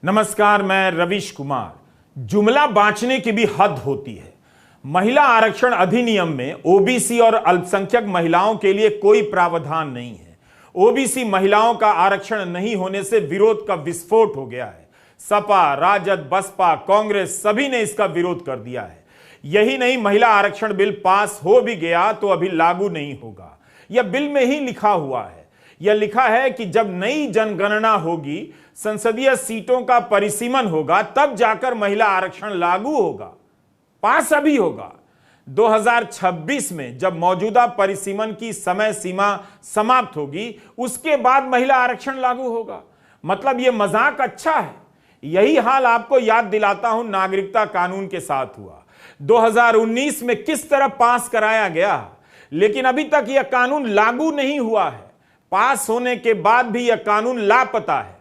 नमस्कार, मैं रविश कुमार। जुमला बांचने की भी हद होती है। महिला आरक्षण अधिनियम में ओबीसी और अल्पसंख्यक महिलाओं के लिए कोई प्रावधान नहीं है। ओबीसी महिलाओं का आरक्षण नहीं होने से विरोध का विस्फोट हो गया है। सपा, राजद, बसपा, कांग्रेस सभी ने इसका विरोध कर दिया है। यही नहीं, महिला आरक्षण बिल पास हो भी गया तो अभी लागू नहीं होगा। यह बिल में ही लिखा हुआ है। यह लिखा है कि जब नई जनगणना होगी, संसदीय सीटों का परिसीमन होगा, तब जाकर महिला आरक्षण लागू होगा। पास अभी होगा 2026 में, जब मौजूदा परिसीमन की समय सीमा समाप्त होगी, उसके बाद महिला आरक्षण लागू होगा। मतलब यह मजाक अच्छा है। यही हाल आपको याद दिलाता हूं नागरिकता कानून के साथ हुआ। 2019 में किस तरह पास कराया गया, लेकिन अभी तक यह कानून लागू नहीं हुआ है। पास होने के बाद भी यह कानून लापता है।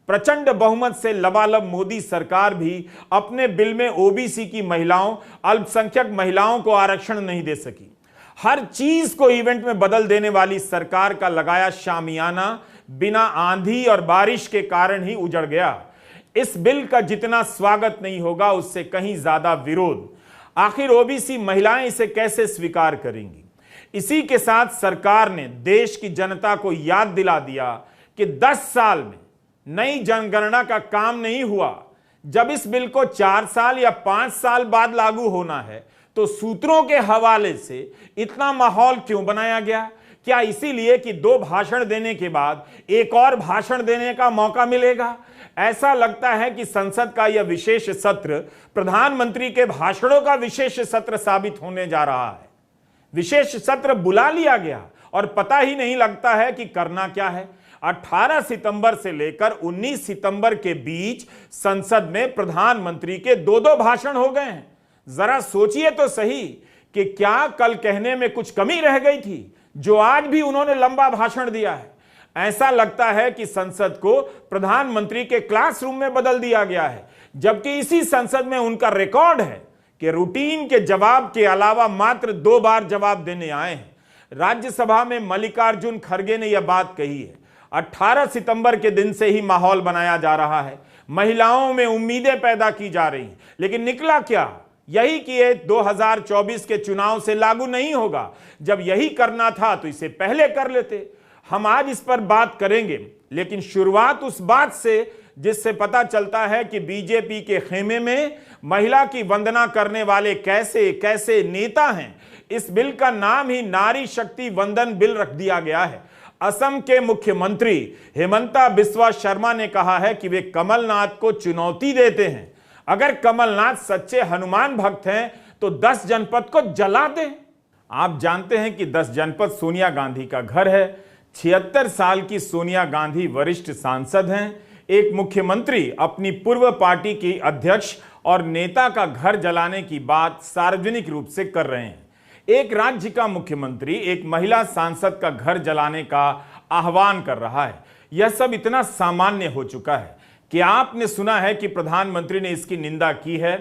प्रचंड बहुमत से लबालब मोदी सरकार भी अपने बिल में ओबीसी की महिलाओं, अल्पसंख्यक महिलाओं को आरक्षण नहीं दे सकी। हर चीज को इवेंट में बदल देने वाली सरकार का लगाया शामियाना बिना आंधी और बारिश के कारण ही उजड़ गया। इस बिल का जितना स्वागत नहीं होगा, उससे कहीं ज्यादा विरोध। आखिर ओबीसी महिलाएं इसे कैसे स्वीकार करेंगी? इसी के साथ सरकार ने देश की जनता को याद दिला दिया कि 10 साल में नई जनगणना का काम नहीं हुआ। जब इस बिल को 4 साल या 5 साल बाद लागू होना है, तो सूत्रों के हवाले से इतना माहौल क्यों बनाया गया? क्या इसीलिए कि 2 भाषण देने के बाद एक और भाषण देने का मौका मिलेगा? ऐसा लगता है कि संसद का यह विशेष सत्र प्रधानमंत्री के भाषणों का विशेष सत्र साबित होने जा रहा है। विशेष सत्र बुला लिया गया और पता ही नहीं लगता है कि करना क्या है। 18 सितंबर से लेकर 19 सितंबर के बीच संसद में प्रधानमंत्री के 2-2 भाषण हो गए हैं। जरा सोचिए तो सही कि क्या कल कहने में कुछ कमी रह गई थी, जो आज भी उन्होंने लंबा भाषण दिया है। ऐसा लगता है कि संसद को प्रधानमंत्री के क्लासरूम में बदल दिया गया है, जबकि इसी संसद में उनका रिकॉर्ड है कि रूटीन के जवाब के अलावा मात्र 2 बार जवाब देने आए हैं। राज्यसभा में मल्लिकार्जुन खड़गे ने यह बात कही है। 18 सितंबर के दिन से ही माहौल बनाया जा रहा है, महिलाओं में उम्मीदें पैदा की जा रही हैं, लेकिन निकला क्या? यही कि ये 2024 के चुनाव से लागू नहीं होगा। जब यही करना था तो इसे पहले कर लेते। हम आज इस पर बात करेंगे, लेकिन शुरुआत उस बात से जिससे पता चलता है कि बीजेपी के खेमे में महिला की वंदना करने वाले कैसे कैसे नेता हैं। इस बिल का नाम ही नारी शक्ति वंदन बिल रख दिया गया है। असम के मुख्यमंत्री हेमंता बिस्वा शर्मा ने कहा है कि वे कमलनाथ को चुनौती देते हैं। अगर कमलनाथ सच्चे हनुमान भक्त हैं तो 10 जनपद को जला दें। आप जानते हैं कि 10 जनपद सोनिया गांधी का घर है। 76 साल की सोनिया गांधी वरिष्ठ सांसद हैं। एक मुख्यमंत्री अपनी पूर्व पार्टी की अध्यक्ष और नेता का घर जलाने की बात सार्वजनिक रूप से कर रहे हैं। एक राज्य का मुख्यमंत्री एक महिला सांसद का घर जलाने का आह्वान कर रहा है। यह सब इतना सामान्य हो चुका है कि आपने सुना है कि प्रधानमंत्री ने इसकी निंदा की है।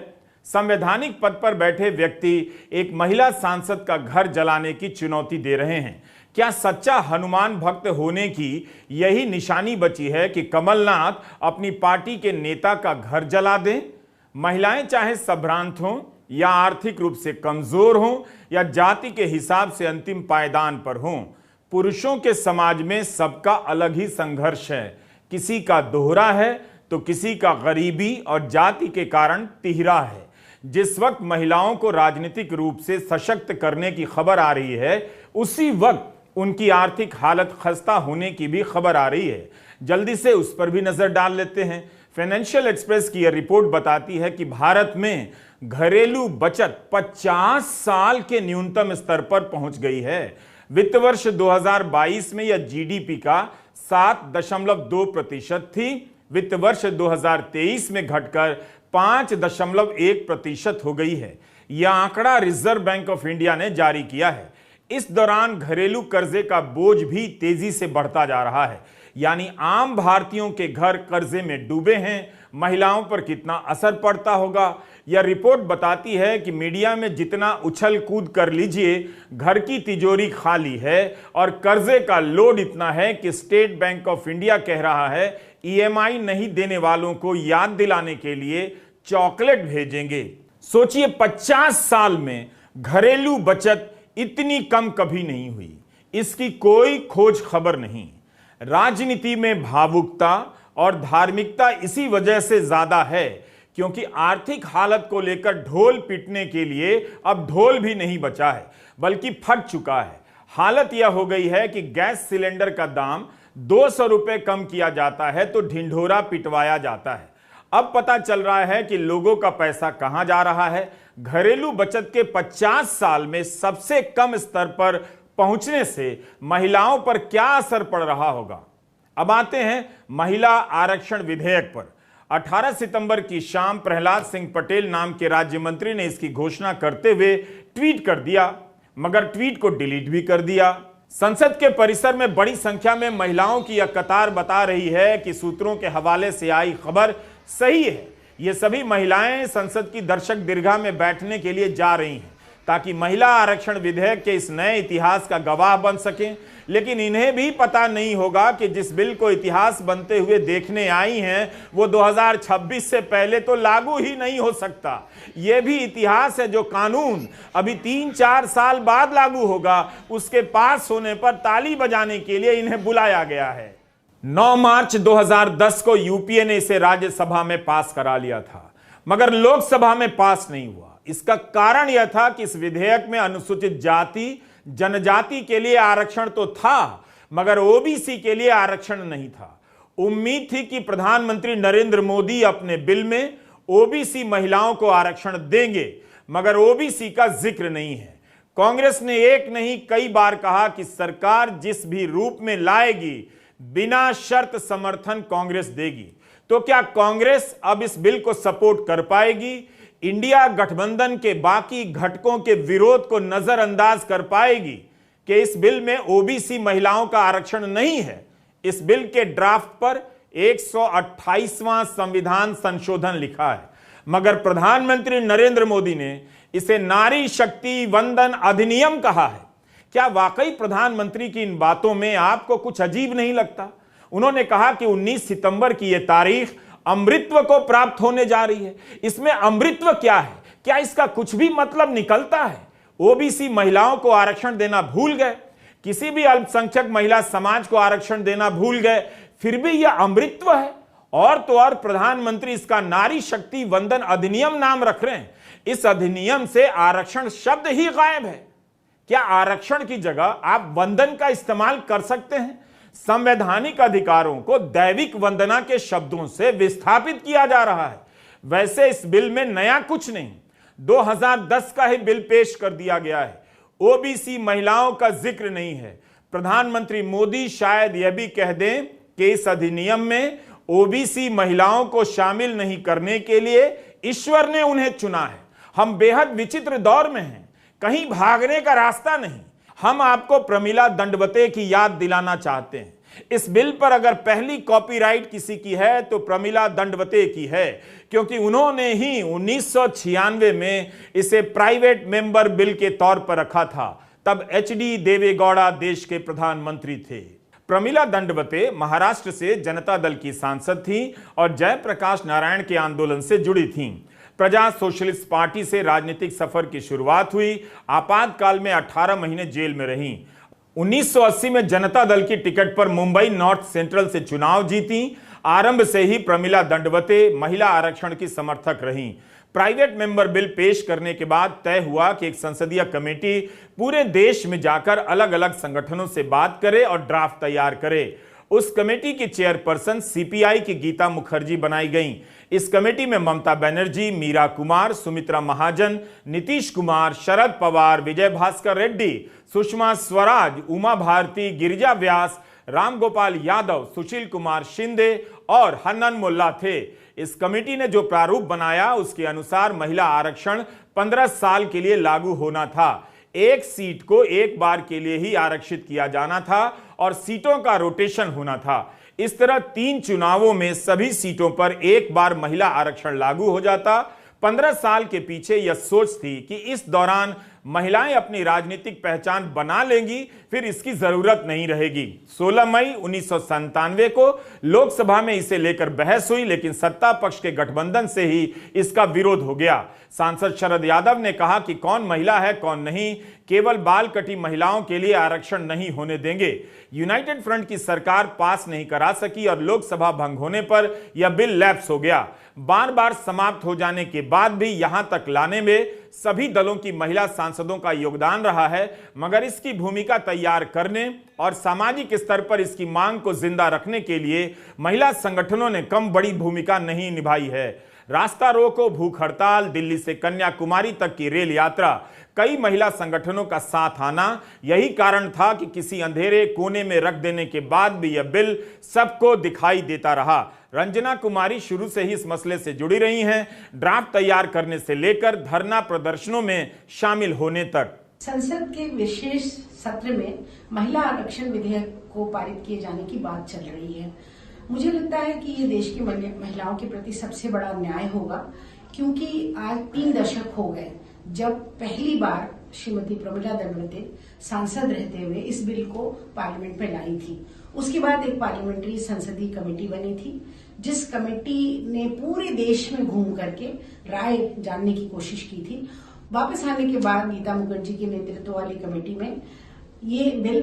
संवैधानिक पद पर बैठे व्यक्ति एक महिला सांसद का घर जलाने की चुनौती दे रहे हैं। क्या सच्चा हनुमान भक्त होने की यही निशानी बची है कि कमलनाथ अपनी पार्टी के नेता का घर जला दें? महिलाएं चाहे संभ्रांत हों या आर्थिक रूप से कमजोर हों या जाति के हिसाब से अंतिम पायदान पर हों, पुरुषों के समाज में सबका अलग ही संघर्ष है। किसी का दोहरा है तो किसी का गरीबी और जाति के कारण तिहरा है। जिस वक्त महिलाओं को राजनीतिक रूप से सशक्त करने की खबर आ रही है, उसी वक्त उनकी आर्थिक हालत खस्ता होने की भी खबर आ रही है। जल्दी से उस पर भी नजर डाल लेते हैं। फाइनेंशियल एक्सप्रेस की यह रिपोर्ट बताती है कि भारत में घरेलू बचत 50 साल के न्यूनतम स्तर पर पहुंच गई है। वित्त वर्ष 2022 में यह जीडीपी का 7.2% थी। वित्त वर्ष 2023 में घटकर 5.1% हो गई है। यह आंकड़ा रिजर्व बैंक ऑफ इंडिया ने जारी किया है। इस दौरान घरेलू कर्जे का बोझ भी तेजी से बढ़ता जा रहा है। यानी आम भारतीयों के घर कर्जे में डूबे हैं, महिलाओं पर कितना असर पड़ता होगा। यह रिपोर्ट बताती है कि मीडिया में जितना उछल कूद कर लीजिए, घर की तिजोरी खाली है और कर्जे का लोड इतना है कि स्टेट बैंक ऑफ इंडिया कह रहा है ईएमआई नहीं देने वालों को याद दिलाने के लिए चॉकलेट भेजेंगे। सोचिए 50 साल में घरेलू बचत इतनी कम कभी नहीं हुई, इसकी कोई खोज खबर नहीं। राजनीति में भावुकता और धार्मिकता इसी वजह से ज्यादा है क्योंकि आर्थिक हालत को लेकर ढोल पीटने के लिए अब ढोल भी नहीं बचा है, बल्कि फट चुका है। हालत यह हो गई है कि गैस सिलेंडर का दाम 200 रुपए कम किया जाता है तो ढिंढोरा पिटवाया जाता है। अब पता चल रहा है कि लोगों का पैसा कहां जा रहा है। घरेलू बचत के 50 साल में सबसे कम स्तर पर पहुंचने से महिलाओं पर क्या असर पड़ रहा होगा। अब आते हैं महिला आरक्षण विधेयक पर। 18 सितंबर की शाम प्रहलाद सिंह पटेल नाम के राज्य मंत्री ने इसकी घोषणा करते हुए ट्वीट कर दिया, मगर ट्वीट को डिलीट भी कर दिया। संसद के परिसर में बड़ी संख्या में महिलाओं की यह कतार बता रही है कि सूत्रों के हवाले से आई खबर सही है। ये सभी महिलाएं संसद की दर्शक दीर्घा में बैठने के लिए जा रही हैं ताकि महिला आरक्षण विधेयक के इस नए इतिहास का गवाह बन सकें। लेकिन इन्हें भी पता नहीं होगा कि जिस बिल को इतिहास बनते हुए देखने आई हैं वो 2026 से पहले तो लागू ही नहीं हो सकता। यह भी इतिहास है जो कानून अभी 3-4 साल बाद लागू होगा, उसके पास होने पर ताली बजाने के लिए इन्हें बुलाया गया है। 9 मार्च 2010 को यूपीए ने इसे राज्यसभा में पास करा लिया था, मगर लोकसभा में पास नहीं हुआ। इसका कारण यह था कि इस विधेयक में अनुसूचित जाति जनजाति के लिए आरक्षण तो था, मगर ओबीसी के लिए आरक्षण नहीं था। उम्मीद थी कि प्रधानमंत्री नरेंद्र मोदी अपने बिल में ओबीसी महिलाओं को आरक्षण देंगे, मगर ओबीसी का जिक्र नहीं है। कांग्रेस ने एक नहीं कई बार कहा कि सरकार जिस भी रूप में लाएगी बिना शर्त समर्थन कांग्रेस देगी। तो क्या कांग्रेस अब इस बिल को सपोर्ट कर पाएगी? इंडिया गठबंधन के बाकी घटकों के विरोध को नजरअंदाज कर पाएगी कि इस बिल में ओबीसी महिलाओं का आरक्षण नहीं है? इस बिल के ड्राफ्ट पर 128वां संविधान संशोधन लिखा है, मगर प्रधानमंत्री नरेंद्र मोदी ने इसे नारी शक्ति वंदन अधिनियम कहा है। क्या वाकई प्रधानमंत्री की इन बातों में आपको कुछ अजीब नहीं लगता? उन्होंने कहा कि 19 सितंबर की यह तारीख अमृतत्व को प्राप्त होने जा रही है। इसमें अमृतत्व क्या है? क्या इसका कुछ भी मतलब निकलता है? ओबीसी महिलाओं को आरक्षण देना भूल गए, किसी भी अल्पसंख्यक महिला समाज को आरक्षण देना भूल गए, फिर भी यह अमृतत्व है। और तो और प्रधानमंत्री इसका नारी शक्ति वंदन अधिनियम नाम रख रहे हैं। इस अधिनियम से आरक्षण शब्द ही गायब है। क्या आरक्षण की जगह आप वंदन का इस्तेमाल कर सकते हैं? संवैधानिक अधिकारों को दैविक वंदना के शब्दों से विस्थापित किया जा रहा है। वैसे इस बिल में नया कुछ नहीं, 2010 का ही बिल पेश कर दिया गया है। ओबीसी महिलाओं का जिक्र नहीं है। प्रधानमंत्री मोदी शायद यह भी कह दें कि इस अधिनियम में ओबीसी महिलाओं को शामिल नहीं करने के लिए ईश्वर ने उन्हें चुना है। हम बेहद विचित्र दौर में हैं, कहीं भागने का रास्ता नहीं। हम आपको प्रमिला दंडवते की याद दिलाना चाहते हैं। इस बिल पर अगर पहली कॉपीराइट किसी की है तो प्रमिला दंडवते की है, क्योंकि उन्होंने ही 1996 में इसे प्राइवेट मेंबर बिल के तौर पर रखा था। तब एचडी देवेगौड़ा देश के प्रधानमंत्री थे। प्रमिला दंडवते महाराष्ट्र से जनता दल की सांसद थी और जयप्रकाश नारायण के आंदोलन से जुड़ी थीं। प्रजा सोशलिस्ट पार्टी से राजनीतिक सफर की शुरुआत हुई। आपातकाल में 18 महीने जेल में रहीं। 1980 में जनता दल की टिकट पर मुंबई नॉर्थ सेंट्रल से चुनाव जीती। आरंभ से ही प्रमिला दंडवते महिला आरक्षण की समर्थक रहीं। प्राइवेट मेंबर बिल पेश करने के बाद तय हुआ कि एक संसदीय कमेटी पूरे देश में जाकर अलग अलग संगठनों से बात करे और ड्राफ्ट तैयार करे। उस कमेटी की चेयरपर्सन सीपीआई की गीता मुखर्जी बनाई गईं। इस कमेटी में ममता बनर्जी, मीरा कुमार, सुमित्रा महाजन, नीतीश कुमार, शरद पवार, विजय भास्कर रेड्डी, सुषमा स्वराज, उमा भारती, गिरिजा व्यास, रामगोपाल यादव, सुशील कुमार शिंदे और हन्नन मुल्ला थे। इस कमेटी ने जो प्रारूप बनाया उसके अनुसार महिला आरक्षण 15 साल के लिए लागू होना था। एक सीट को एक बार के लिए ही आरक्षित किया जाना था और सीटों का रोटेशन होना था। इस तरह 3 चुनावों में सभी सीटों पर एक बार महिला आरक्षण लागू हो जाता। 15 साल के पीछे यह सोच थी कि इस दौरान महिलाएं अपनी राजनीतिक पहचान बना लेंगी, फिर इसकी जरूरत नहीं रहेगी। 16 मई 1997 को लोकसभा में इसे लेकर बहस हुई, लेकिन सत्ता पक्ष के गठबंधन से ही इसका विरोध हो गया। सांसद शरद यादव ने कहा कि कौन महिला है कौन नहीं, केवल बाल कटी महिलाओं के लिए आरक्षण नहीं होने देंगे। यूनाइटेड फ्रंट की सरकार पास नहीं करा सकी और लोकसभा भंग होने पर यह बिल लैप्स हो गया। बार बार समाप्त हो जाने के बाद भी यहां तक लाने में सभी दलों की महिला सांसदों का योगदान रहा है, मगर इसकी भूमिका तैयार करने और सामाजिक स्तर पर इसकी मांग को जिंदा रखने के लिए महिला संगठनों ने कम बड़ी भूमिका नहीं निभाई है। रास्ता रोको, भूख हड़ताल, दिल्ली से कन्याकुमारी तक की रेल यात्रा, कई महिला संगठनों का साथ आना, यही कारण था कि किसी अंधेरे कोने में रख देने के बाद भी यह बिल सबको दिखाई देता रहा। रंजना कुमारी शुरू से ही इस मसले से जुड़ी रही हैं, ड्राफ्ट तैयार करने से लेकर धरना प्रदर्शनों में शामिल होने तक। संसद के विशेष सत्र में महिला आरक्षण विधेयक को पारित किए जाने की बात चल रही है। मुझे लगता है कि ये देश की महिलाओं के प्रति सबसे बड़ा न्याय होगा, क्योंकि आज 3 दशक हो गए जब पहली बार श्रीमती प्रमिला दंडवते सांसद रहते हुए इस बिल को पार्लियामेंट में लाई थी। उसके बाद एक पार्लियामेंट्री संसदीय कमेटी बनी थी, जिस कमेटी ने पूरे देश में घूम करके राय जानने की कोशिश की थी। वापस आने के बाद गीता मुखर्जी के नेतृत्व वाली कमेटी में ये बिल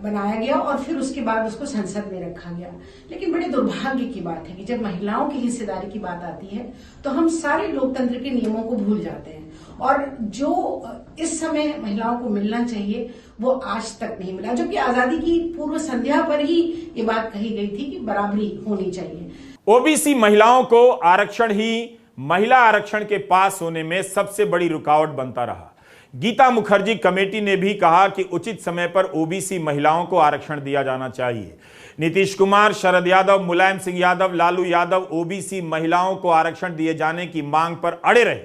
बनाया गया और फिर उसके बाद उसको संसद में रखा गया। लेकिन बड़े दुर्भाग्य की बात है कि जब महिलाओं की हिस्सेदारी की बात आती है तो हम सारे लोकतंत्र के नियमों को भूल जाते हैं, और जो इस समय महिलाओं को मिलना चाहिए वो आज तक नहीं मिला, जबकि आजादी की पूर्व संध्या पर ही ये बात कही गई थी कि बराबरी होनी चाहिए। ओबीसी महिलाओं को आरक्षण ही महिला आरक्षण के पास होने में सबसे बड़ी रुकावट बनता रहा। गीता मुखर्जी कमेटी ने भी कहा कि उचित समय पर ओबीसी महिलाओं को आरक्षण दिया जाना चाहिए। नीतीश कुमार, शरद यादव, मुलायम सिंह यादव, लालू यादव ओबीसी महिलाओं को आरक्षण दिए जाने की मांग पर अड़े रहे,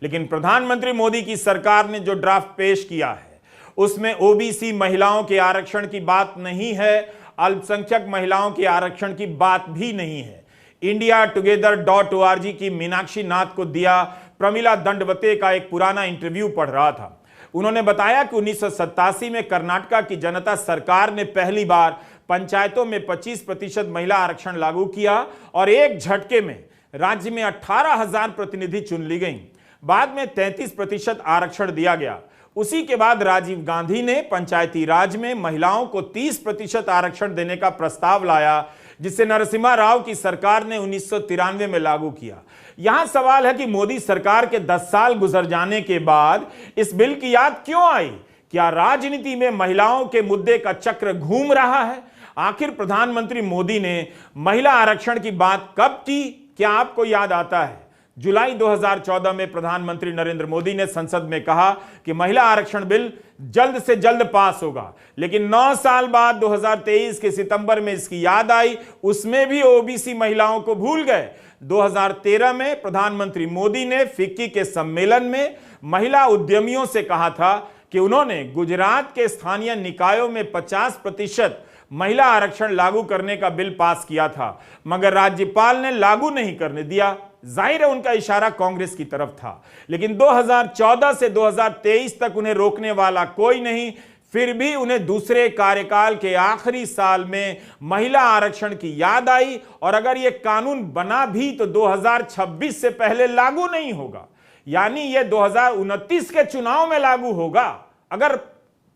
लेकिन प्रधानमंत्री मोदी की सरकार ने जो ड्राफ्ट पेश किया है उसमें ओबीसी महिलाओं के आरक्षण की बात नहीं है, अल्पसंख्यक महिलाओं के आरक्षण की बात भी नहीं है। indiatogether.org की मीनाक्षी नाथ को दिया प्रमिला दंडवते का एक पुराना इंटरव्यू पढ़ रहा था। उन्होंने बताया कि 1987 में कर्नाटका की जनता सरकार ने पहली बार पंचायतों में 25% महिला आरक्षण लागू किया और एक झटके में राज्य में 18,000 प्रतिनिधि चुन ली गई। बाद में 33% आरक्षण दिया गया। उसी के बाद राजीव गांधी ने पंचायती राज में महिलाओं को 30% आरक्षण देने का प्रस्ताव लाया, जिसे नरसिम्हा राव की सरकार ने 1993 में लागू किया। यहां सवाल है कि मोदी सरकार के 10 साल गुजर जाने के बाद इस बिल की याद क्यों आई? क्या राजनीति में महिलाओं के मुद्दे का चक्र घूम रहा है? आखिर प्रधानमंत्री मोदी ने महिला आरक्षण की बात कब की? क्या आपको याद आता है? जुलाई 2014 में प्रधानमंत्री नरेंद्र मोदी ने संसद में कहा कि महिला आरक्षण बिल जल्द से जल्द पास होगा, लेकिन 9 साल बाद 2023 के सितंबर में इसकी याद आई, उसमें भी ओबीसी महिलाओं को भूल गए। 2013 में प्रधानमंत्री मोदी ने फिक्की के सम्मेलन में महिला उद्यमियों से कहा था कि उन्होंने गुजरात के स्थानीय निकायों में 50% महिला आरक्षण लागू करने का बिल पास किया था, मगर राज्यपाल ने लागू नहीं करने दिया। जाहिर है उनका इशारा कांग्रेस की तरफ था, लेकिन 2014 से 2023 तक उन्हें रोकने वाला कोई नहीं। फिर भी उन्हें दूसरे कार्यकाल के आखिरी साल में महिला आरक्षण की याद आई, और अगर यह कानून बना भी तो 2026 से पहले लागू नहीं होगा, यानी यह 2029 के चुनाव में लागू होगा अगर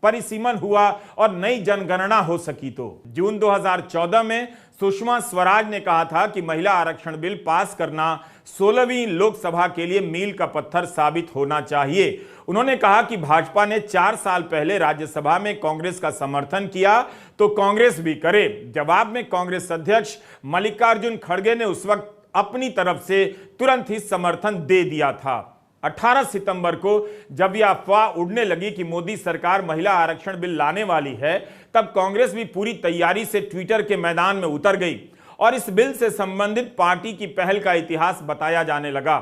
परिसीमन हुआ और नई जनगणना हो सकी तो। जून 2014 में सुषमा स्वराज ने कहा था कि महिला आरक्षण बिल पास करना 16वीं लोकसभा के लिए मील का पत्थर साबित होना चाहिए। उन्होंने कहा कि भाजपा ने 4 साल पहले राज्यसभा में कांग्रेस का समर्थन किया तो कांग्रेस भी करे। जवाब में कांग्रेस अध्यक्ष मल्लिकार्जुन खड़गे ने उस वक्त अपनी तरफ से तुरंत ही समर्थन दे दिया था। 18 सितंबर को जब यह अफवाह उड़ने लगी कि मोदी सरकार महिला आरक्षण बिल लाने वाली है, तब कांग्रेस भी पूरी तैयारी से ट्विटर के मैदान में उतर गई और इस बिल से संबंधित पार्टी की पहल का इतिहास बताया जाने लगा।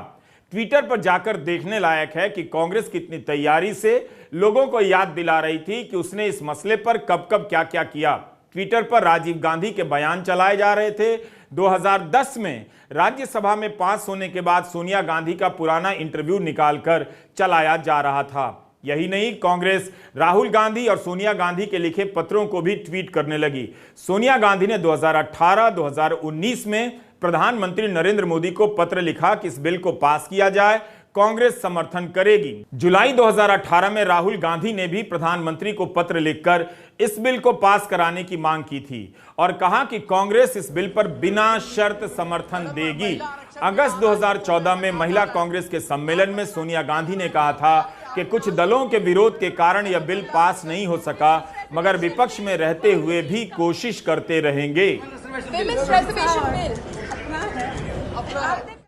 ट्विटर पर जाकर देखने लायक है कि कांग्रेस कितनी तैयारी से लोगों को याद दिला रही थी कि उसने इस मसले पर कब कब क्या क्या किया। ट्विटर पर राजीव गांधी के बयान चलाए जा रहे थे। 2010 में राज्यसभा में पास होने के बाद सोनिया गांधी का पुराना इंटरव्यू निकालकर चलाया जा रहा था। यही नहीं, कांग्रेस राहुल गांधी और सोनिया गांधी के लिखे पत्रों को भी ट्वीट करने लगी। सोनिया गांधी ने 2018-2019 में प्रधानमंत्री नरेंद्र मोदी को पत्र लिखा कि इस बिल को पास किया जाए, कांग्रेस समर्थन करेगी। जुलाई 2018 में राहुल गांधी ने भी प्रधानमंत्री को पत्र लिखकर इस बिल को पास कराने की मांग की थी और कहा कि कांग्रेस इस बिल पर बिना शर्त समर्थन देगी। अगस्त 2014 में महिला कांग्रेस के सम्मेलन में सोनिया गांधी ने कहा था कि कुछ दलों के विरोध के कारण यह बिल पास नहीं हो सका, मगर विपक्ष में रहते हुए भी कोशिश करते रहेंगे।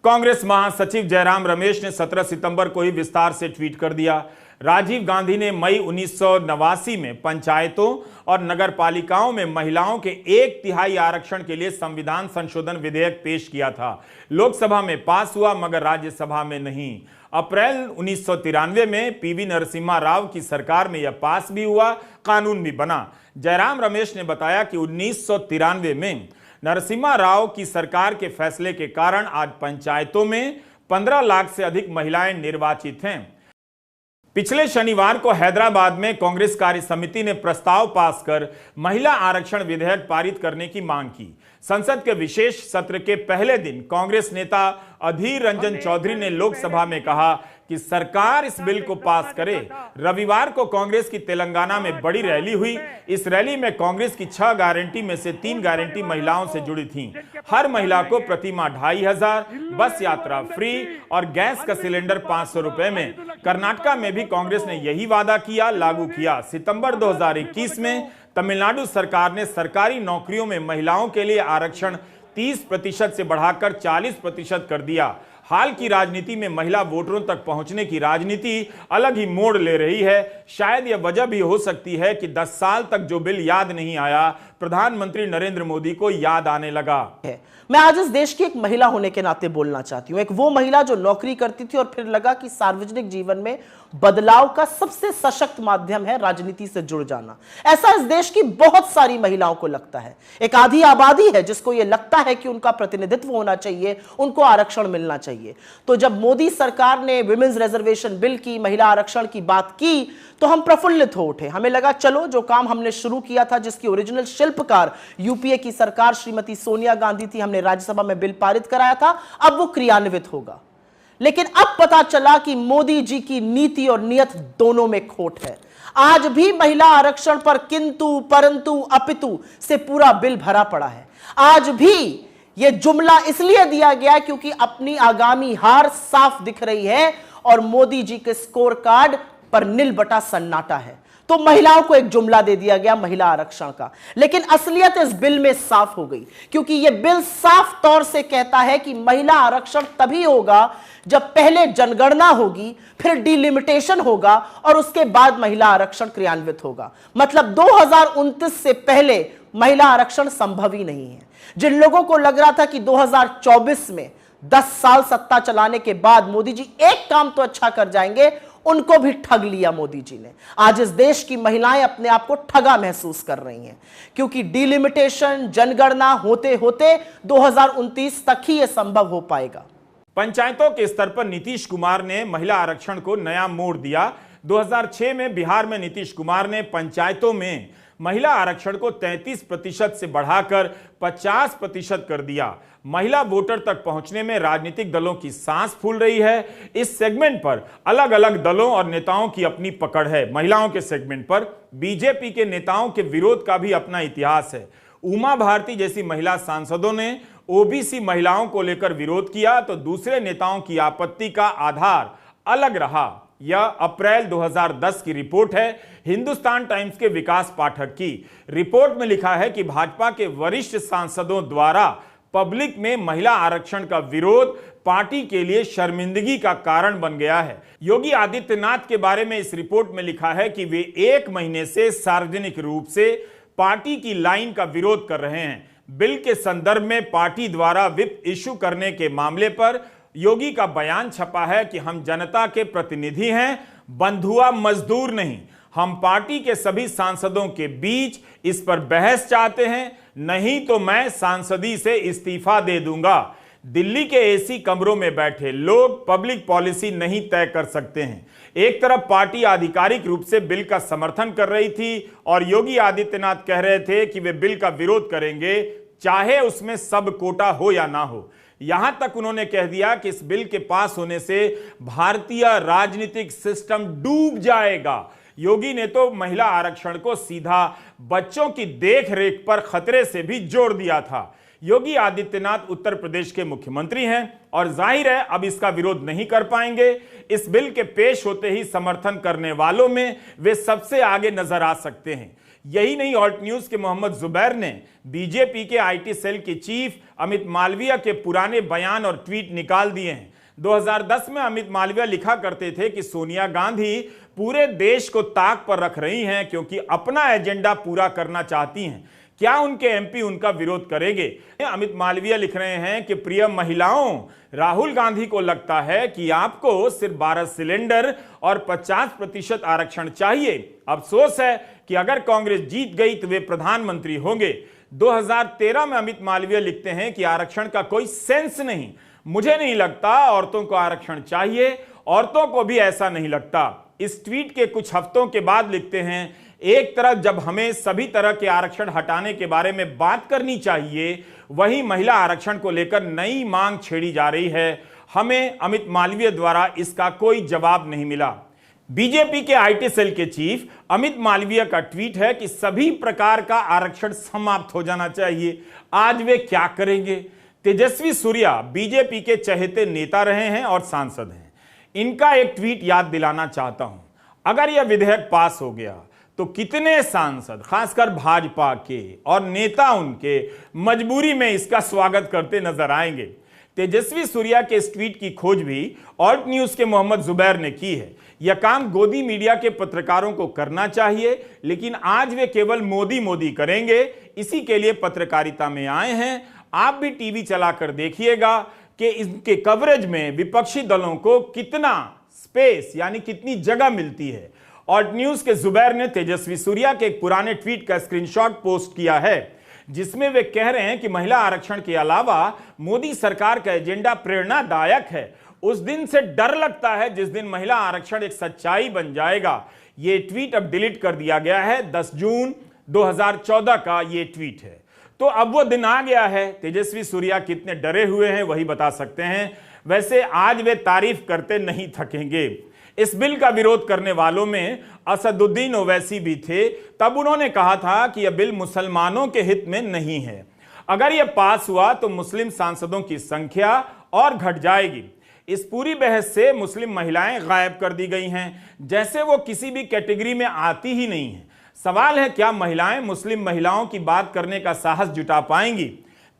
कांग्रेस महासचिव जयराम रमेश ने 17 सितंबर को ही विस्तार से ट्वीट कर दिया। राजीव गांधी ने मई 1989 में पंचायतों और नगरपालिकाओं में महिलाओं के 1/3 आरक्षण के लिए संविधान संशोधन विधेयक पेश किया था। लोकसभा में पास हुआ मगर राज्यसभा में नहीं। अप्रैल 1993 में पीवी नरसिम्हा राव की सरकार में यह पास भी हुआ, कानून भी बना। जयराम रमेश ने बताया कि 1993 में नरसिम्हा राव की सरकार के फैसले के कारण आज पंचायतों में 15 लाख से अधिक महिलाएं निर्वाचित हैं। पिछले शनिवार को हैदराबाद में कांग्रेस कार्य समिति ने प्रस्ताव पास कर महिला आरक्षण विधेयक पारित करने की मांग की। संसद के विशेष सत्र के पहले दिन कांग्रेस नेता अधीर रंजन चौधरी ने लोकसभा में कहा कि सरकार इस बिल को पास करे। रविवार को कांग्रेस की तेलंगाना में बड़ी रैली हुई। इस रैली में कांग्रेस की 6 गारंटी में से 3 गारंटी महिलाओं से जुड़ी थीं। हर महिला को प्रति माह 2500, बस यात्रा फ्री और गैस का सिलेंडर 500 रुपए में। कर्नाटका में भी कांग्रेस ने यही वादा किया, लागू किया। सितंबर 2021 में तमिलनाडु सरकार ने सरकारी नौकरियों में महिलाओं के लिए आरक्षण 30% से बढ़ाकर 40% कर दिया। हाल की राजनीति में महिला वोटरों तक पहुंचने की राजनीति अलग ही मोड़ ले रही है। शायद यह वजह भी हो सकती है कि 10 साल तक जो बिल याद नहीं आया, प्रधानमंत्री नरेंद्र मोदी को याद आने लगा। मैं आज इस देश की एक महिला होने के नाते बोलना चाहती हूं। एक वो महिला जो नौकरी करती थी और फिर लगा कि सार्वजनिक जीवन में बदलाव का सबसे सशक्त माध्यम है राजनीति से जुड़ जाना। ऐसा इस देश की बहुत सारी महिलाओं को लगता है। एक आधी आबादी है जिसको यह लगता है कि उनका प्रतिनिधित्व होना चाहिए, उनको आरक्षण मिलना चाहिए। तो जब मोदी सरकार ने विमेंस रिजर्वेशन बिल की, महिला आरक्षण की बात की, तो हम प्रफुल्लित हो उठे। हमें लगा चलो जो काम हमने शुरू किया था, जिसकी ओरिजिनल शिल्पकार यूपीए की सरकार श्रीमती सोनिया गांधी थी, हमने राज्यसभा में बिल पारित कराया था, अब वो क्रियान्वित होगा। लेकिन अब पता चला कि मोदी जी की नीति और नियत दोनों में खोट है। आज भी महिला आरक्षण पर किंतु परंतु अपितु से पूरा बिल भरा पड़ा है। आज भी यह जुमला इसलिए दिया गया क्योंकि अपनी आगामी हार साफ दिख रही है और मोदी जी के स्कोर कार्ड पर नील बटा सन्नाटा है। तो महिलाओं को एक जुमला दे दिया गया महिला आरक्षण का। लेकिन असलियत इस बिल में साफ हो गई, क्योंकि यह बिल साफ तौर से कहता है कि महिला आरक्षण तभी होगा जब पहले जनगणना होगी, फिर डिलिमिटेशन होगा और उसके बाद महिला आरक्षण क्रियान्वित होगा। मतलब 2029 से पहले महिला आरक्षण संभव ही नहीं है। जिन लोगों को लग रहा था कि 2024 में 10 साल सत्ता चलाने के बाद मोदी जी एक काम तो अच्छा कर जाएंगे, उनको भी ठग लिया मोदी जी ने। आज इस देश की महिलाएं अपने आप को ठगा महसूस कर रही हैं, क्योंकि डिलिमिटेशन, जनगणना होते होते 2029 तक ही यह संभव हो पाएगा। पंचायतों के स्तर पर नीतीश कुमार ने महिला आरक्षण को नया मोड़ दिया। 2006 में बिहार में नीतीश कुमार ने पंचायतों में महिला आरक्षण को 33% से बढ़ाकर 50% कर दिया। महिला वोटर तक पहुंचने में राजनीतिक दलों की सांस फूल रही है। इस सेगमेंट पर अलग अलग दलों और नेताओं की अपनी पकड़ है। महिलाओं के सेगमेंट पर बीजेपी के नेताओं के विरोध का भी अपना इतिहास है। उमा भारती जैसी महिला सांसदों ने ओबीसी महिलाओं को लेकर विरोध किया, तो दूसरे नेताओं की आपत्ति का आधार अलग रहा। यह अप्रैल 2010 की रिपोर्ट है, हिंदुस्तान टाइम्स के विकास पाठक की। रिपोर्ट में लिखा है कि भाजपा के वरिष्ठ सांसदों द्वारा पब्लिक में महिला आरक्षण का विरोध पार्टी के लिए शर्मिंदगी का कारण बन गया है। योगी आदित्यनाथ के बारे में इस रिपोर्ट में लिखा है कि वे 1 महीने से सार्वजनिक रूप से पार्टी की लाइन का विरोध कर रहे हैं। बिल के संदर्भ में पार्टी द्वारा व्हिप इश्यू करने के मामले पर योगी का बयान छपा है कि हम जनता के प्रतिनिधि हैं, बंधुआ मजदूर नहीं। हम पार्टी के सभी सांसदों के बीच इस पर बहस चाहते हैं, नहीं तो मैं सांसदी से इस्तीफा दे दूंगा। दिल्ली के एसी कमरों में बैठे लोग पब्लिक पॉलिसी नहीं तय कर सकते हैं। एक तरफ पार्टी आधिकारिक रूप से बिल का समर्थन कर रही थी और योगी आदित्यनाथ कह रहे थे कि वे बिल का विरोध करेंगे, चाहे उसमें सब कोटा हो या ना हो। यहां तक उन्होंने कह दिया कि इस बिल के पास होने से भारतीय राजनीतिक सिस्टम डूब जाएगा। योगी ने तो महिला आरक्षण को सीधा बच्चों की देखरेख पर खतरे से भी जोड़ दिया था। योगी आदित्यनाथ उत्तर प्रदेश के मुख्यमंत्री हैं और जाहिर है अब इसका विरोध नहीं कर पाएंगे। इस बिल के पेश होते ही समर्थन करने वालों में वे सबसे आगे नजर आ सकते हैं। यही नहीं, ऑल्ट न्यूज के मोहम्मद जुबैर ने बीजेपी के आईटी सेल के चीफ अमित मालवीय के पुराने बयान और ट्वीट निकाल दिए हैं। 2010 में अमित मालवीय लिखा करते थे कि सोनिया गांधी पूरे देश को ताक पर रख रही हैं क्योंकि अपना एजेंडा पूरा करना चाहती हैं। क्या उनके एमपी उनका विरोध करेंगे? अमित मालवीय लिख रहे हैं कि प्रिय महिलाओं, राहुल गांधी को लगता है कि आपको सिर्फ 12 सिलेंडर और 50% आरक्षण चाहिए। अफसोस है कि अगर कांग्रेस जीत गई तो वे प्रधानमंत्री होंगे। 2013 में अमित मालवीय लिखते हैं कि आरक्षण का कोई सेंस नहीं, मुझे नहीं लगता औरतों को आरक्षण चाहिए, औरतों को भी ऐसा नहीं लगता। इस ट्वीट के कुछ हफ्तों के बाद लिखते हैं, एक तरफ जब हमें सभी तरह के आरक्षण हटाने के बारे में बात करनी चाहिए, वहीं महिला आरक्षण को लेकर नई मांग छेड़ी जा रही है। हमें अमित मालवीय द्वारा इसका कोई जवाब नहीं मिला। बीजेपी के आईटी सेल के चीफ अमित मालवीय का ट्वीट है कि सभी प्रकार का आरक्षण समाप्त हो जाना चाहिए। आज वे क्या करेंगे? तेजस्वी सूर्या बीजेपी के चहेते नेता रहे हैं और सांसद हैं। इनका एक ट्वीट याद दिलाना चाहता हूं। अगर यह विधेयक पास हो गया तो कितने सांसद, खासकर भाजपा के और नेता उनके, मजबूरी में इसका स्वागत करते नजर आएंगे। तेजस्वी सूर्या के इस ट्वीट की खोज भी ऑल्ट न्यूज के मोहम्मद जुबैर ने की है। यह काम गोदी मीडिया के पत्रकारों को करना चाहिए, लेकिन आज वे केवल मोदी मोदी करेंगे। इसी के लिए पत्रकारिता में आए हैं। आप भी टीवी चलाकर देखिएगा कि इनके कवरेज में विपक्षी दलों को कितना स्पेस यानी कितनी जगह मिलती है। ऑल्ट न्यूज के जुबैर ने तेजस्वी सूर्या के एक पुराने ट्वीट का स्क्रीनशॉट पोस्ट किया है, जिसमें वे कह रहे हैं कि महिला आरक्षण के अलावा मोदी सरकार का एजेंडा प्रेरणादायक है। उस दिन से डर लगता है जिस दिन महिला आरक्षण एक सच्चाई बन जाएगा। यह ट्वीट अब डिलीट कर दिया गया है। 10 जून 2014 का यह ट्वीट है। तो अब वो दिन आ गया है। तेजस्वी सूर्या कितने डरे हुए हैं वही बता सकते हैं। वैसे आज वे तारीफ करते नहीं थकेंगे। इस बिल का विरोध करने वालों में असदुद्दीन ओवैसी भी थे। तब उन्होंने कहा था कि यह बिल मुसलमानों के हित में नहीं है। अगर यह पास हुआ तो मुस्लिम सांसदों की संख्या और घट जाएगी। इस पूरी बहस से मुस्लिम महिलाएं गायब कर दी गई हैं, जैसे वो किसी भी कैटेगरी में आती ही नहीं है। सवाल है, क्या महिलाएं मुस्लिम महिलाओं की बात करने का साहस जुटा पाएंगी?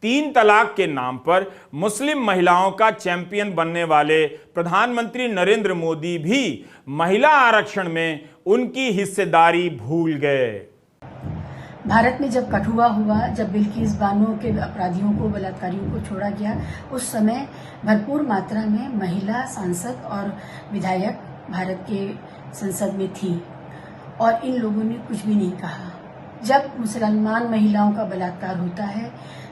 3 तलाक के नाम पर मुस्लिम महिलाओं का चैंपियन बनने वाले प्रधानमंत्री नरेंद्र मोदी भी महिला आरक्षण में उनकी हिस्सेदारी भूल गए। भारत में जब कठुआ हुआ, जब बिल्किस बानो के अपराधियों को, बलात्कारियों को छोड़ा गया, उस समय भरपूर मात्रा में महिला सांसद और विधायक भारत के संसद में थी और इन लोगों ने कुछ भी नहीं कहा। जब मुसलमान महिलाओं का बलात्कार होता है,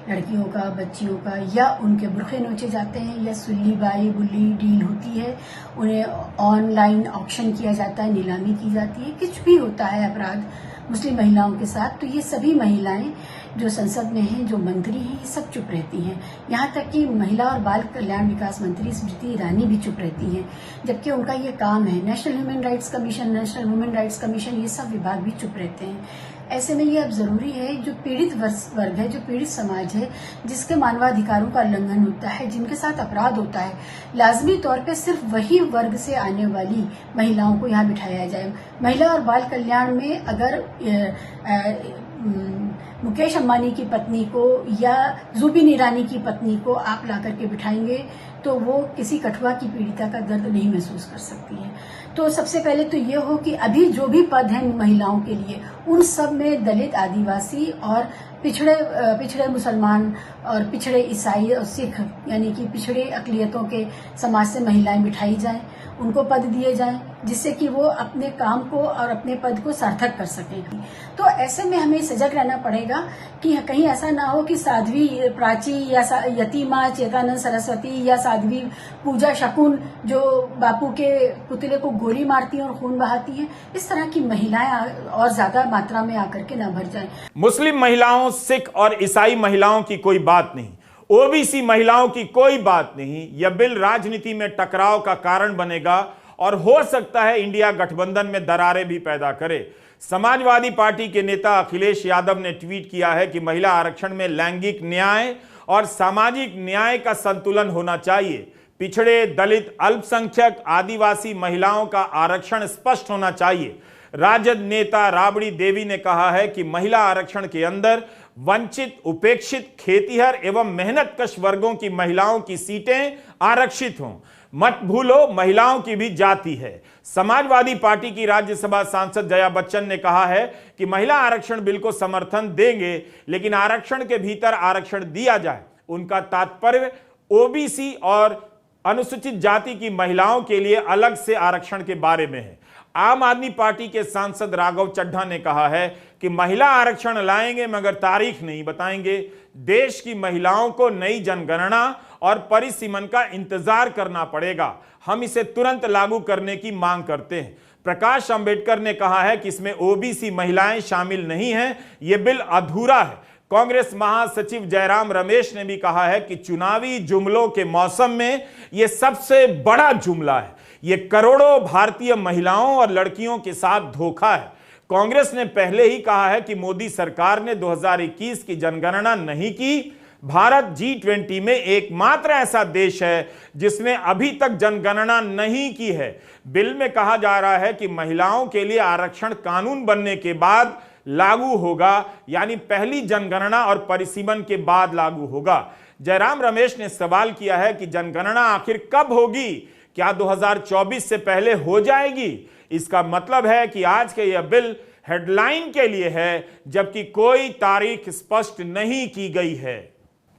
लड़कियों का, बच्चियों का, या उनके बुरखे नोचे जाते हैं, या सुल्ली बाई बुल्ली डील होती है, उन्हें ऑनलाइन ऑक्शन किया जाता है, नीलामी की जाती है, कुछ भी होता है अपराध मुस्लिम महिलाओं के साथ, तो ये सभी महिलाएं जो संसद में हैं, जो मंत्री हैं, ये सब चुप रहती हैं। यहाँ तक कि महिला और बाल कल्याण विकास मंत्री स्मृति ईरानी भी चुप रहती हैं, जबकि उनका ये काम है। National human rights commission, national women rights commission, ये सब विभाग भी चुप रहते हैं। ऐसे में ये अब जरूरी है, जो पीड़ित वर्ग है, जो पीड़ित समाज है, जिसके मानवाधिकारों का उल्लंघन होता है, जिनके साथ अपराध होता है, लाजमी तौर पे सिर्फ वही वर्ग से आने वाली महिलाओं को यहाँ बिठाया जाए। महिला और बाल कल्याण में अगर मुकेश अंबानी की पत्नी को या जुबिन ईरानी की पत्नी को आप ला करके बिठाएंगे तो वो किसी कठुआ की पीड़िता का दर्द नहीं महसूस कर सकती है। तो सबसे पहले तो ये हो कि अभी जो भी पद हैं महिलाओं के लिए, उन सब में दलित, आदिवासी और पिछड़े मुसलमान और पिछड़े ईसाई और सिख, यानी कि पिछड़े अक़लियतों के समाज से महिलाएं बिठाई जाएं, उनको पद दिए जाएं, जिससे कि वो अपने काम को और अपने पद को सार्थक कर सकें। तो ऐसे में हमें सजग रहना पड़ेगा कि कहीं ऐसा ना हो कि साध्वी प्राची या यतीमा चेतानंद सरस्वती या साध्वी पूजा शकुन जो बापू के पुतले को गोली मारती हैं और खून बहाती हैं, इस तरह की महिलाएं और ज्यादा मात्रा में आकर के न भर जाएं। मुस्लिम महिलाओं, सिख और ईसाई महिलाओं की कोई बात नहीं, ओबीसी महिलाओं की कोई बात नहीं। यह बिल राजनीति में टकराव का कारण बनेगा और हो सकता है इंडिया गठबंधन में दरारें भी पैदा करे। समाजवादी पार्टी के नेता अखिलेश यादव ने ट्वीट किया है कि महिला आरक्षण में लैंगिक न्याय और सामाजिक न्याय का संतुलन होना चाहिए। पिछड़े, दलित, अल्पसंख्यक, आदिवासी महिलाओं का आरक्षण स्पष्ट होना चाहिए। राजद नेता राबड़ी देवी ने कहा है कि महिला आरक्षण के अंदर वंचित, उपेक्षित, खेतीहर एवं मेहनतकश वर्गों की महिलाओं की सीटें आरक्षित हों। मत भूलो, महिलाओं की भी जाति है। समाजवादी पार्टी की राज्यसभा सांसद जया बच्चन ने कहा है कि महिला आरक्षण बिल को समर्थन देंगे, लेकिन आरक्षण के भीतर आरक्षण दिया जाए। उनका तात्पर्य ओबीसी और अनुसूचित जाति की महिलाओं के लिए अलग से आरक्षण के बारे में है। आम आदमी पार्टी के सांसद राघव चड्ढा ने कहा है कि महिला आरक्षण लाएंगे मगर तारीख नहीं बताएंगे। देश की महिलाओं को नई जनगणना और परिसीमन का इंतजार करना पड़ेगा। हम इसे तुरंत लागू करने की मांग करते हैं। प्रकाश अंबेडकर ने कहा है कि इसमें ओबीसी महिलाएं शामिल नहीं हैं, यह बिल अधूरा है। कांग्रेस महासचिव जयराम रमेश ने भी कहा है कि चुनावी जुमलों के मौसम में यह सबसे बड़ा जुमला है। यह करोड़ों भारतीय महिलाओं और लड़कियों के साथ धोखा है। कांग्रेस ने पहले ही कहा है कि मोदी सरकार ने 2021 की जनगणना नहीं की। भारत G20 में एकमात्र ऐसा देश है जिसने अभी तक जनगणना नहीं की है। बिल में कहा जा रहा है कि महिलाओं के लिए आरक्षण कानून बनने के बाद लागू होगा, यानी पहली जनगणना और परिसीमन के बाद लागू होगा। जयराम रमेश ने सवाल किया है कि जनगणना आखिर कब होगी? क्या 2024 से पहले हो जाएगी? इसका मतलब है कि आज के यह बिल हेडलाइन के लिए है, जबकि कोई तारीख स्पष्ट नहीं की गई है।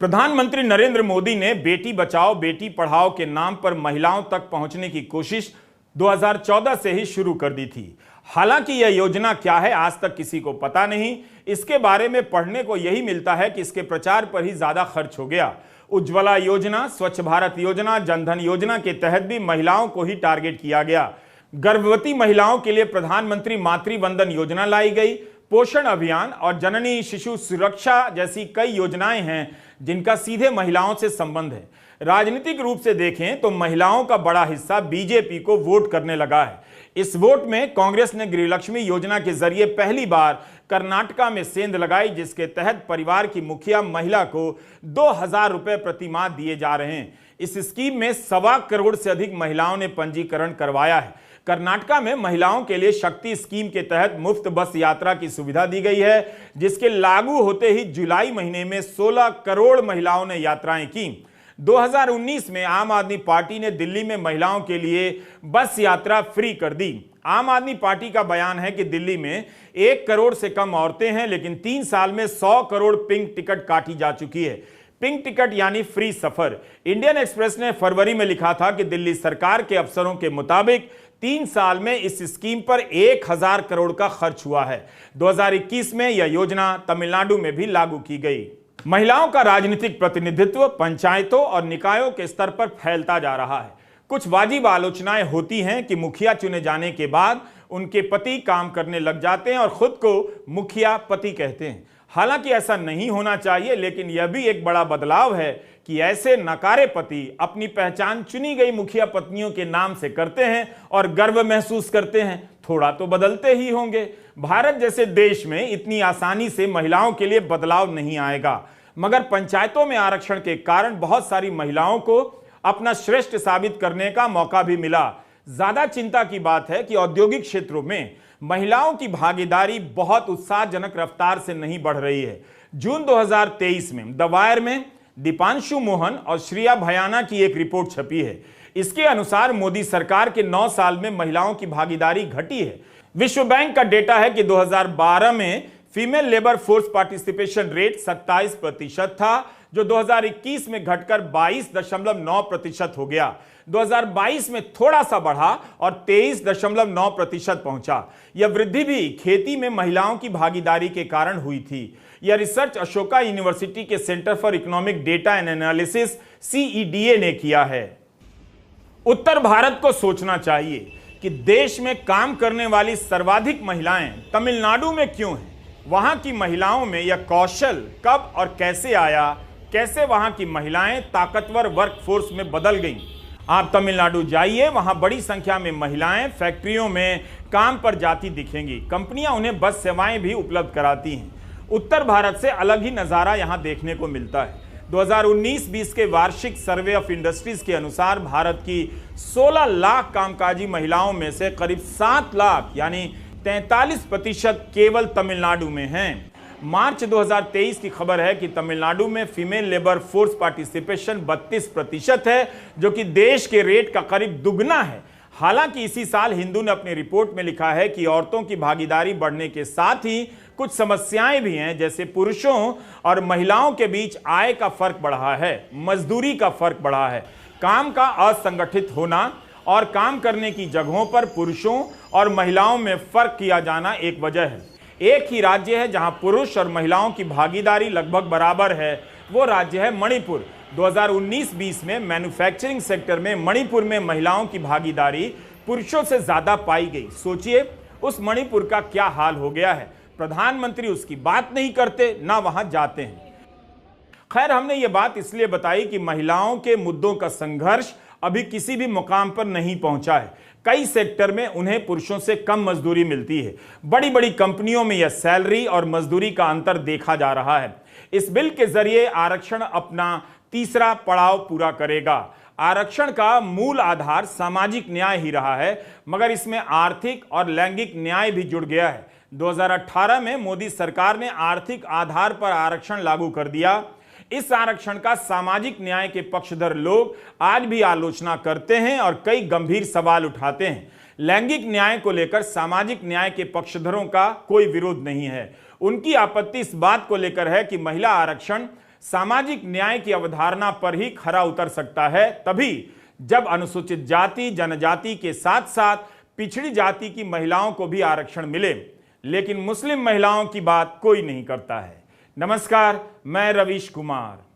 प्रधानमंत्री नरेंद्र मोदी ने बेटी बचाओ बेटी पढ़ाओ के नाम पर महिलाओं तक पहुंचने की कोशिश 2014 से ही शुरू कर दी थी। हालांकि यह योजना क्या है आज तक किसी को पता नहीं। इसके बारे में पढ़ने को यही मिलता है कि इसके प्रचार पर ही ज्यादा खर्च हो गया। उज्ज्वला योजना, स्वच्छ भारत योजना, जनधन योजना के तहत भी महिलाओं को ही टारगेट किया गया। गर्भवती महिलाओं के लिए प्रधानमंत्री मातृ वंदन योजना लाई गई। पोषण अभियान और जननी शिशु सुरक्षा जैसी कई योजनाएं हैं जिनका सीधे महिलाओं से संबंध है। राजनीतिक रूप से देखें तो महिलाओं का बड़ा हिस्सा बीजेपी को वोट करने लगा है। इस वोट में कांग्रेस ने गृहलक्ष्मी योजना के जरिए पहली बार कर्नाटका में सेंध लगाई, जिसके तहत परिवार की मुखिया महिला को 2000 रुपए प्रति माह दिए जा रहे हैं। इस स्कीम में 1.25 करोड़ से अधिक महिलाओं ने पंजीकरण करवाया है। कर्नाटका में महिलाओं के लिए शक्ति स्कीम के तहत मुफ्त बस यात्रा की सुविधा दी गई है, जिसके लागू होते ही जुलाई महीने में 16 करोड़ महिलाओं ने यात्राएं की। 2019 में आम आदमी पार्टी ने दिल्ली में महिलाओं के लिए बस यात्रा फ्री कर दी। आम आदमी पार्टी का बयान है कि दिल्ली में 1 करोड़ से कम औरतें हैं, लेकिन 3 साल में 100 करोड़ पिंक टिकट काटी जा चुकी है। पिंक टिकट यानी फ्री सफर। इंडियन एक्सप्रेस ने फरवरी में लिखा था कि दिल्ली सरकार के अफसरों के मुताबिक 3 साल में इस स्कीम पर 1000 करोड़ का खर्च हुआ है। 2021 में यह योजना तमिलनाडु में भी लागू की गई। महिलाओं का राजनीतिक प्रतिनिधित्व पंचायतों और निकायों के स्तर पर फैलता जा रहा है। कुछ वाजिब आलोचनाएं होती हैं कि मुखिया चुने जाने के बाद उनके पति काम करने लग जाते हैं और खुद को मुखिया पति कहते हैं। हालांकि ऐसा नहीं होना चाहिए, लेकिन यह भी एक बड़ा बदलाव है कि ऐसे नकारे पति अपनी पहचान चुनी गई मुखिया पत्नियों के नाम से करते हैं और गर्व महसूस करते हैं। थोड़ा तो बदलते ही होंगे। भारत जैसे देश में इतनी आसानी से महिलाओं के लिए बदलाव नहीं आएगा, मगर पंचायतों में आरक्षण के कारण बहुत सारी महिलाओं को अपना श्रेष्ठ साबित करने का मौका भी मिला। ज्यादा चिंता की बात है कि औद्योगिक क्षेत्रों में महिलाओं की भागीदारी बहुत उत्साहजनक रफ्तार से नहीं बढ़ रही है। जून 2023 में द वायर में दीपांशु मोहन और श्रिया भयाना की एक रिपोर्ट छपी है। इसके अनुसार मोदी सरकार के 9 साल में महिलाओं की भागीदारी घटी है। विश्व बैंक का डेटा है कि 2012 में female labour force participation rate 27% था, जो 2021 में घटकर 22.9% हो गया। 2022 में थोड़ा सा बढ़ा और 23.9% पहुंचा। यह वृद्धि भी खेती में महिलाओं की भागीदारी के कारण हुई थी। यह रिसर्च अशोका यूनिवर्सिटी के centre for economic data and analysis CEDA ने किया है। उत्तर भारत को सोचना चाहिए कि देश में काम करने वाली सर्वाधिक महिलाएं तमिलनाडु में क्यों हैं। वहां की महिलाओं में यह कौशल कब और कैसे आया, कैसे वहां की महिलाएं ताकतवर वर्कफोर्स में बदल गईं। आप तमिलनाडु जाइए, वहां बड़ी संख्या में महिलाएं फैक्ट्रियों में काम पर जाती दिखेंगी। कंपनियां उन्हें बस सेवाएं भी उपलब्ध कराती हैं। उत्तर भारत से अलग ही नजारा यहां देखने को मिलता है। 2019-20 के वार्षिक सर्वे ऑफ इंडस्ट्रीज के अनुसार भारत की 16 लाख कामकाजी महिलाओं में से करीब 7 लाख यानी 43% केवल तमिलनाडु में हैं। मार्च 2023 की खबर है कि तमिलनाडु में फीमेल लेबर फोर्स पार्टिसिपेशन 32% है, जो कि देश के रेट का करीब दुगना है। हालांकि इसी साल हिंदू ने अपनी रिपोर्ट में लिखा है कि औरतों की भागीदारी बढ़ने के साथ ही कुछ समस्याएं भी हैं, जैसे पुरुषों और महिलाओं के बीच आय का फर्क बढ़ा है, मजदूरी का फर्क बढ़ा है, काम का असंगठित होना और काम करने की जगहों पर पुरुषों और महिलाओं में फर्क किया जाना एक वजह है। एक ही राज्य है जहां पुरुष और महिलाओं की भागीदारी लगभग बराबर है, वो राज्य है मणिपुर। 2019-20 में मैन्युफैक्चरिंग सेक्टर में मणिपुर में महिलाओं की भागीदारी पुरुषों से ज्यादा पाई गई। सोचिए उस मणिपुर का क्या हाल हो गया है। प्रधानमंत्री उसकी बात नहीं करते, ना वहां जाते हैं। खैर, हमने ये बात इसलिए बताई कि महिलाओं के मुद्दों का संघर्ष अभी किसी भी मुकाम पर नहीं पहुंचा है। कई सेक्टर में उन्हें पुरुषों से कम मजदूरी मिलती है। बड़ी बड़ी कंपनियों में यह सैलरी और मजदूरी का अंतर देखा जा रहा है। इस बिल के जरिए आरक्षण अपना तीसरा पड़ाव पूरा करेगा। आरक्षण का मूल आधार सामाजिक न्याय ही रहा है, मगर इसमें आर्थिक और लैंगिक न्याय भी जुड़ गया है। 2018 में मोदी सरकार ने आर्थिक आधार पर आरक्षण लागू कर दिया। इस आरक्षण का सामाजिक न्याय के पक्षधर लोग आज भी आलोचना करते हैं और कई गंभीर सवाल उठाते हैं। लैंगिक न्याय को लेकर सामाजिक न्याय के पक्षधरों का कोई विरोध नहीं है। उनकी आपत्ति इस बात को लेकर है कि महिला आरक्षण सामाजिक न्याय की अवधारणा पर ही खरा उतर सकता है तभी जब अनुसूचित जाति जनजाति के साथ साथ पिछड़ी जाति की महिलाओं को भी आरक्षण मिले। लेकिन मुस्लिम महिलाओं की बात कोई नहीं करता है। नमस्कार, मैं रवीश कुमार।